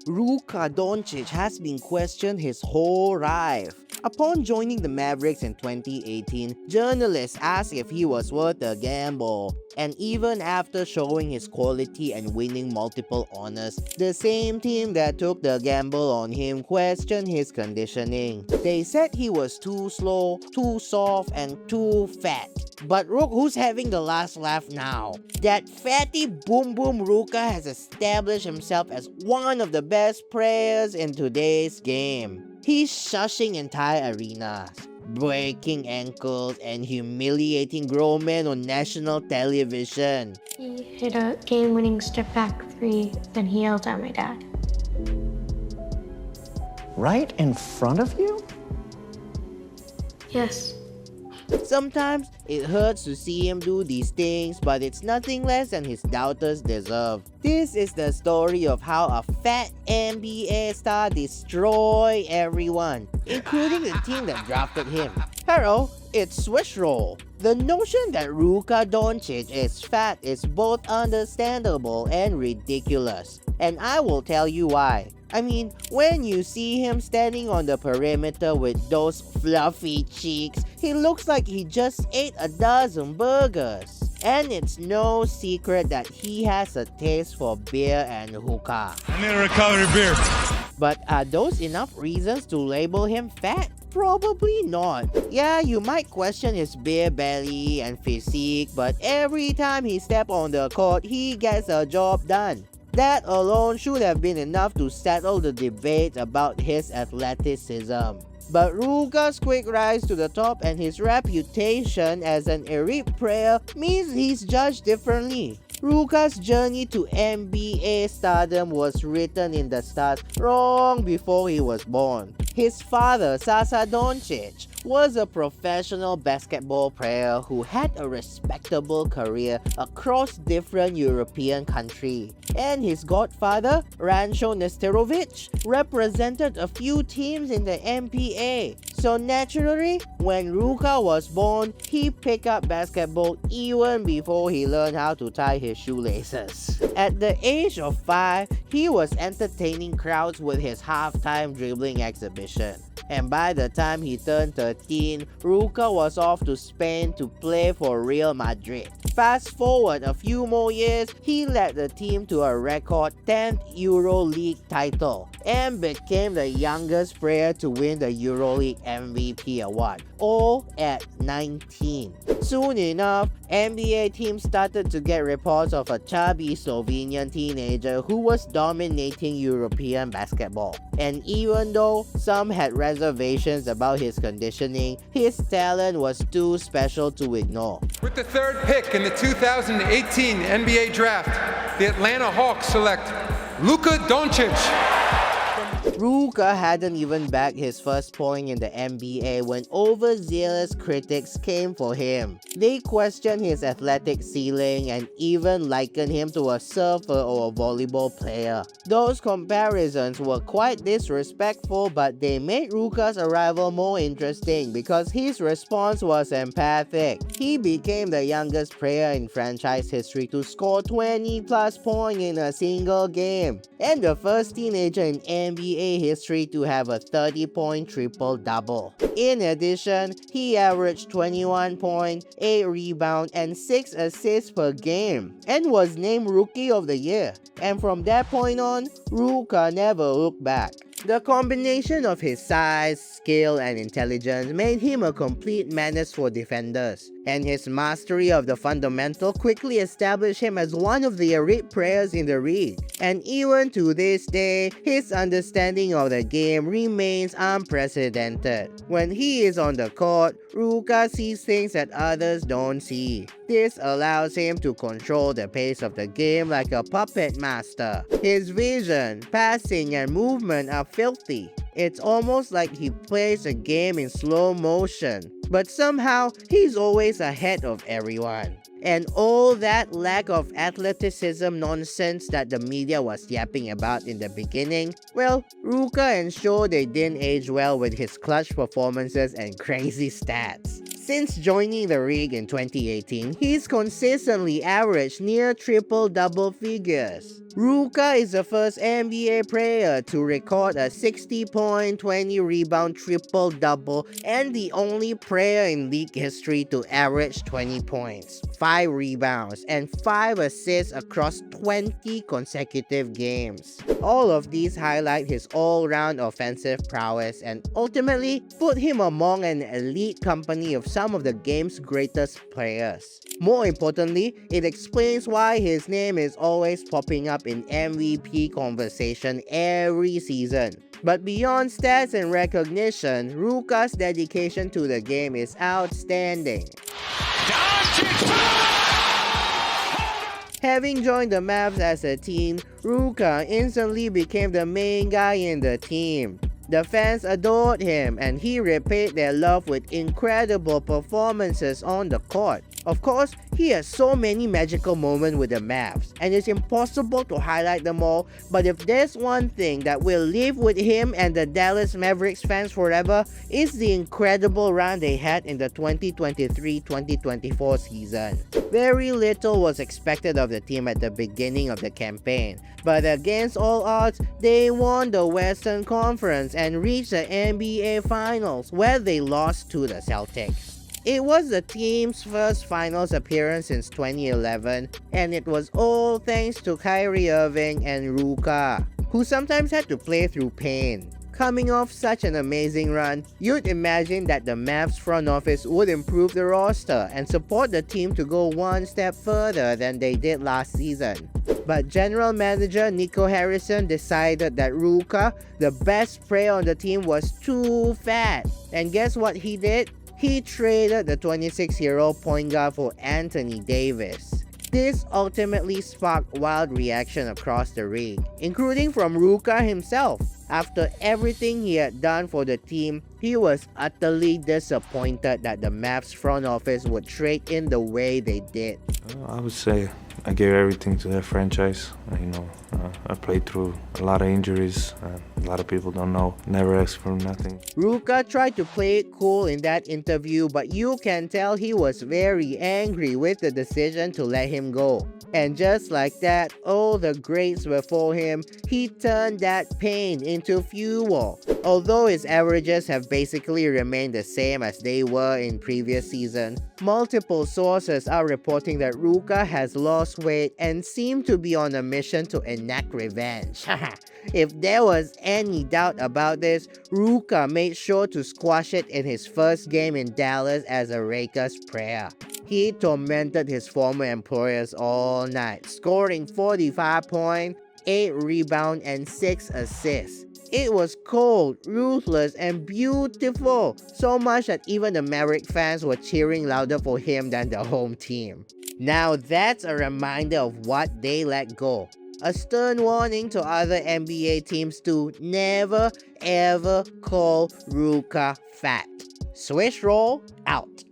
Luka Doncic has been questioned his whole life. Upon joining the Mavericks in 2018, journalists asked if he was worth a gamble. And even after showing his quality and winning multiple honors, the same team that took the gamble on him questioned his conditioning. They said he was too slow, too soft, and too fat. But look who's having the last laugh now. That fatty boom boom Luka has established himself as one of the best players in today's game. He's shushing entire arenas, breaking ankles, and humiliating grown men on national television. He hit a game-winning step-back three, then he yelled at my dad. Right in front of you? Yes. Sometimes it hurts to see him do these things, but it's nothing less than his doubters deserve. This is the story of how a fat NBA star destroyed everyone, including the team that drafted him. Hello, it's Swish Roll. The notion that Luka Doncic is fat is both understandable and ridiculous, and I will tell you why. I mean, when you see him standing on the perimeter with those fluffy cheeks, he looks like he just ate a dozen burgers. And it's no secret that he has a taste for beer and hookah. I need a recovery beer. But are those enough reasons to label him fat? Probably not. Yeah, you might question his beer belly and physique, but every time he steps on the court, he gets a job done. That alone should have been enough to settle the debate about his athleticism. But Luka's quick rise to the top and his reputation as an elite player means he's judged differently. Luka's journey to NBA stardom was written in the stars long before he was born. His father, Sasa Doncic, was a professional basketball player who had a respectable career across different European countries. And his godfather, Rancho Nesterovic, represented a few teams in the NBA. So naturally, when Luka was born, he picked up basketball even before he learned how to tie his shoelaces. At the age of 5, he was entertaining crowds with his halftime dribbling exhibition. And by the time he turned 13, Luka was off to Spain to play for Real Madrid. Fast forward a few more years, he led the team to a record 10th EuroLeague title and became the youngest player to win the EuroLeague MVP award, all at 19. Soon enough, NBA teams started to get reports of a chubby Slovenian teenager who was dominating European basketball. And even though some had reservations about his conditioning, his talent was too special to ignore. With the third pick in the 2018 NBA Draft, the Atlanta Hawks select Luka Doncic. Luka hadn't even bagged his first point in the NBA when overzealous critics came for him. They questioned his athletic ceiling and even likened him to a surfer or a volleyball player. Those comparisons were quite disrespectful, but they made Luka's arrival more interesting because his response was empathic. He became the youngest player in franchise history to score 20 plus points in a single game, and the first teenager in NBA history to have a 30-point triple-double. In addition, he averaged 21 points, 8 rebounds, and 6 assists per game, and was named Rookie of the Year. And from that point on, Luka never looked back. The combination of his size, skill, and intelligence made him a complete menace for defenders, and his mastery of the fundamental quickly established him as one of the elite players in the league. And even to this day, his understanding of the game remains unprecedented. When he is on the court, Luka sees things that others don't see. This allows him to control the pace of the game like a puppet master. His vision, passing, and movement are filthy. It's almost like he plays a game in slow motion. But somehow, he's always ahead of everyone. And all that lack of athleticism nonsense that the media was yapping about in the beginning, well, Luka ensured they didn't age well with his clutch performances and crazy stats. Since joining the league in 2018, he's consistently averaged near triple-double figures. Luka is the first NBA player to record a 60-point, 20-rebound triple-double and the only player in league history to average 20 points, 5 rebounds, and 5 assists across 20 consecutive games. All of these highlight his all-round offensive prowess and ultimately put him among an elite company of some of the game's greatest players. More importantly, it explains why his name is always popping up in MVP conversation every season. But beyond stats and recognition, Luka's dedication to the game is outstanding. Having joined the Mavs as a teen, Luka instantly became the main guy in the team. The fans adored him and he repaid their love with incredible performances on the court. Of course, he has so many magical moments with the Mavs, and it's impossible to highlight them all, but if there's one thing that will live with him and the Dallas Mavericks fans forever, it's the incredible run they had in the 2023-2024 season. Very little was expected of the team at the beginning of the campaign, but against all odds, they won the Western Conference and reached the NBA Finals, where they lost to the Celtics. It was the team's first finals appearance since 2011, and it was all thanks to Kyrie Irving and Luka, who sometimes had to play through pain. Coming off such an amazing run, you'd imagine that the Mavs front office would improve the roster and support the team to go one step further than they did last season. But general manager Nico Harrison decided that Luka, the best player on the team, was too fat. And guess what he did? He traded the 26-year-old point guard for Anthony Davis. This ultimately sparked wild reaction across the league, including from Luka himself. After everything he had done for the team, he was utterly disappointed that the Mavs front office would trade in the way they did. I would say I gave everything to that franchise. I played through a lot of injuries. A lot of people don't know. Never asked for nothing. Luka tried to play it cool in that interview, but you can tell he was very angry with the decision to let him go. And just like that, all the greats before him, he turned that pain into fuel. Although his averages have basically remained the same as they were in previous season, multiple sources are reporting that Luka has lost weight and seemed to be on a mission to enact revenge. If there was any doubt about this, Luka made sure to squash it in his first game in Dallas as a Lakers player. He tormented his former employers all night, scoring 45 points, 8 rebounds, and 6 assists. It was cold, ruthless, and beautiful, so much that even the Maverick fans were cheering louder for him than the home team. Now that's a reminder of what they let go. A stern warning to other NBA teams to never ever call Luka fat. Swish roll out.